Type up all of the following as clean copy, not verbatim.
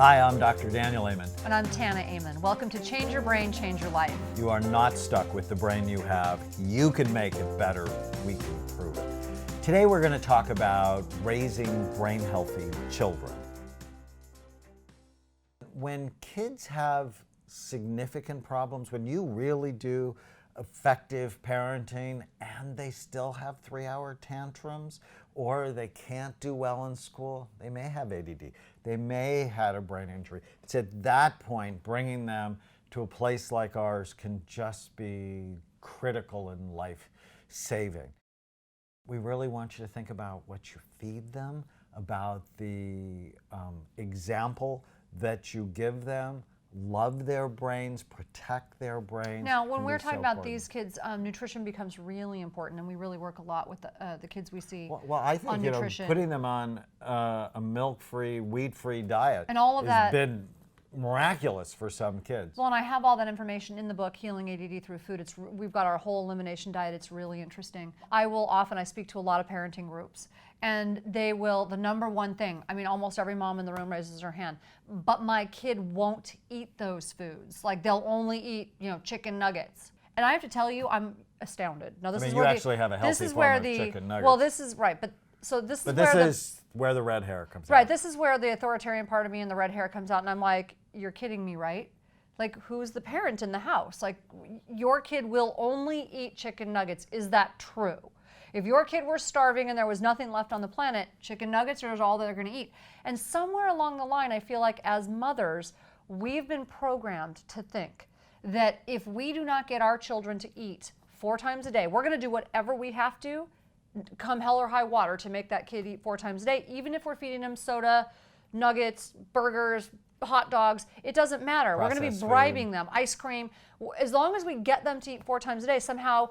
Hi, I'm Dr. Daniel Amen. And I'm Tana Amen. Welcome to Change Your Brain, Change Your Life. You are not stuck with the brain you have. You can make it better. We can improve it. Today we're going to talk about raising brain-healthy children. When kids have significant problems, when you really do effective parenting and they still have 3-hour tantrums, or they can't do well in school, they may have ADD, they may have a brain injury. It's at that point bringing them to a place like ours can just be critical and life-saving. We really want you to think about what you feed them, about the example that you give them. Love their brains, protect their brains. Now, when we're talking about these kids, nutrition becomes really important, and we really work a lot with the kids we see well, I think, on nutrition. Putting them on a milk-free, wheat-free diet and all of that has been miraculous for some kids. Well, and I have all that information in the book, Healing ADD Through Food. We've got our whole elimination diet. It's really interesting. I speak to a lot of parenting groups, and they will, the number one thing, I mean, almost every mom in the room raises her hand, but my kid won't eat those foods. Like, they'll only eat, chicken nuggets. And I have to tell you, I'm astounded. Now, this is where you actually have a healthy form of chicken nuggets. Well, this is right, but this is where the red hair comes out. Right, this is where the authoritarian part of me and the red hair comes out, and I'm like, you're kidding me, right? Like, who's the parent in the house? Like, your kid will only eat chicken nuggets. Is that true? If your kid were starving and there was nothing left on the planet, chicken nuggets are all they're going to eat. And somewhere along the line, I feel like as mothers, we've been programmed to think that if we do not get our children to eat 4 times a day, we're going to do whatever we have to, come hell or high water, to make that kid eat 4 times a day, even if we're feeding them soda, nuggets, burgers, hot dogs. It doesn't matter. We're going to be bribing them, ice cream. As long as we get them to eat 4 times a day, somehow,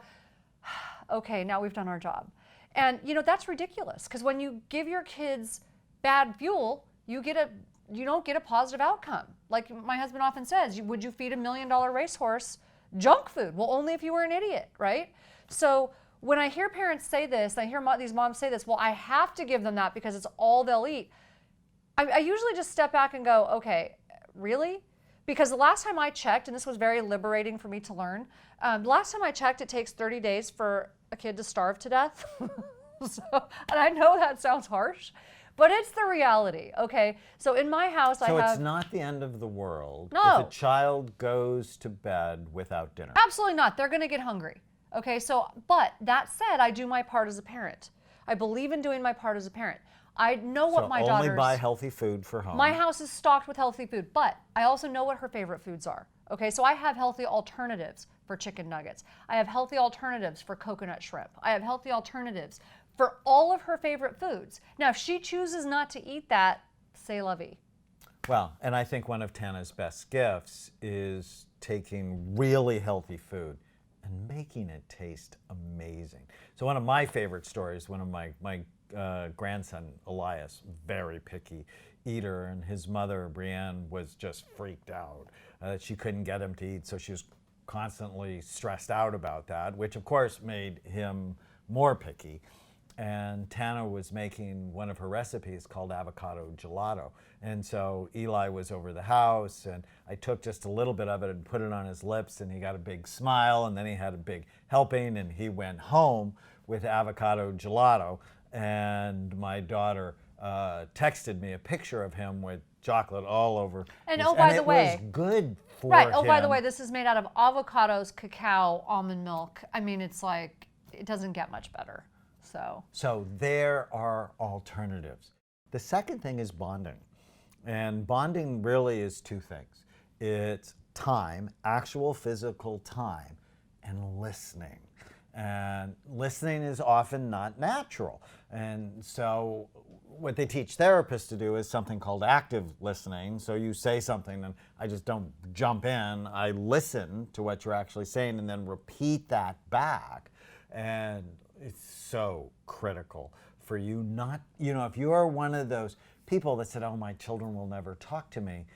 okay, now we've done our job. And that's ridiculous, because when you give your kids bad fuel, you don't get a positive outcome. Like my husband often says, would you feed $1 million racehorse junk food? Well, only if you were an idiot, right? So when I hear parents say this, I hear these moms say this, well, I have to give them that because it's all they'll eat. I usually just step back and go, okay, really? Because the last time I checked, and this was very liberating for me to learn, the last time I checked, it takes 30 days for a kid to starve to death. And I know that sounds harsh, but it's the reality, okay? So in my house, So it's not the end of the world No. if a child goes to bed without dinner. Absolutely not. They're going to get hungry. Okay, but that said, I do my part as a parent. I believe in doing my part as a parent. I know what my daughter's... only buy healthy food for home. My house is stocked with healthy food, but I also know what her favorite foods are. Okay, so I have healthy alternatives for chicken nuggets. I have healthy alternatives for coconut shrimp. I have healthy alternatives for all of her favorite foods. Now, if she chooses not to eat that, c'est la vie. Well, and I think one of Tana's best gifts is taking really healthy food and making it taste amazing. So one of my favorite stories, one of my grandson, Elias, very picky eater, and his mother, Brienne, was just freaked out that she couldn't get him to eat, so she was constantly stressed out about that, which of course made him more picky. And Tana was making one of her recipes called avocado gelato. And so Eli was over the house, and I took just a little bit of it and put it on his lips, and he got a big smile, and then he had a big helping, and he went home with avocado gelato. And my daughter texted me a picture of him with chocolate all over. And it was good for him. Right, oh, by the way, this is made out of avocados, cacao, almond milk. I mean, it's like, it doesn't get much better. So there are alternatives. The second thing is bonding. And bonding really is 2 things. It's time, actual physical time, and listening. And listening is often not natural. And so what they teach therapists to do is something called active listening. So you say something and I just don't jump in. I listen to what you're actually saying and then repeat that back. And it's so critical for you not, if you are one of those people that said, oh, my children will never talk to me,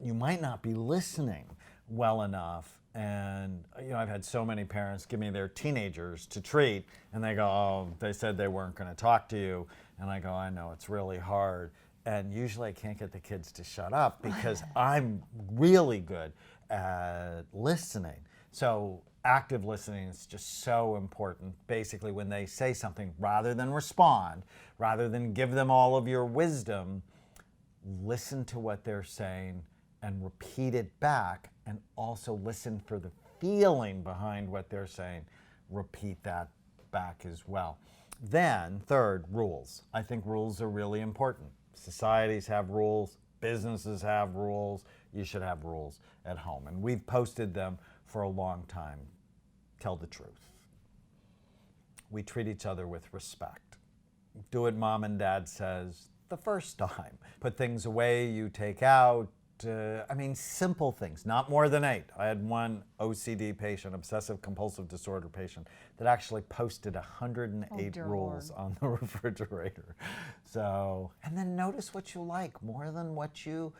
you might not be listening well enough. And I've had so many parents give me their teenagers to treat, and they go, oh, they said they weren't going to talk to you. And I go, I know, it's really hard. And usually I can't get the kids to shut up because I'm really good at listening. So active listening is just so important. Basically, when they say something, rather than respond, rather than give them all of your wisdom, listen to what they're saying and repeat it back, and also listen for the feeling behind what they're saying. Repeat that back as well. Then, third, rules. I think rules are really important. Societies have rules, businesses have rules. You should have rules at home. And we've posted them for a long time. Tell the truth. We treat each other with respect. Do what mom and dad says the first time. Put things away you take out. Simple things, not more than 8. I had one OCD patient, obsessive compulsive disorder patient, that actually posted 108 rules on the refrigerator. So, and then notice what you like more than what you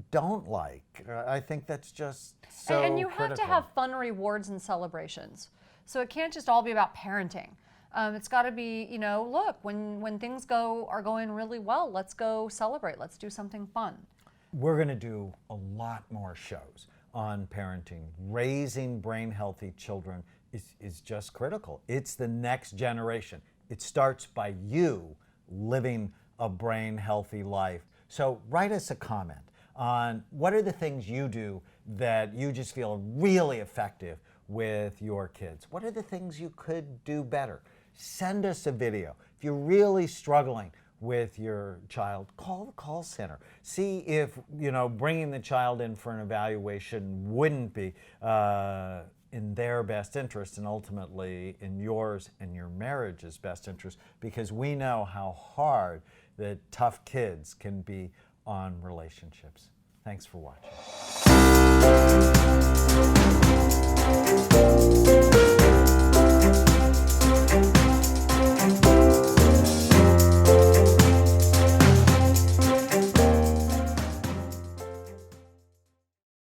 don't like. I think that's just so And you have critical. to have fun rewards and celebrations. So it can't just all be about parenting. It's got to be, look, when things are going really well, let's go celebrate. Let's do something fun. We're going to do a lot more shows on parenting. Raising brain healthy children is just critical. It's the next generation. It starts by you living a brain healthy life. So write us a comment on what are the things you do that you just feel really effective with your kids. What are the things you could do better? Send us a video. If you're really struggling with your child, call the call center. See if, bringing the child in for an evaluation wouldn't be in their best interest, and ultimately in yours and your marriage's best interest, because we know how hard that tough kids can be on relationships. Thanks for watching.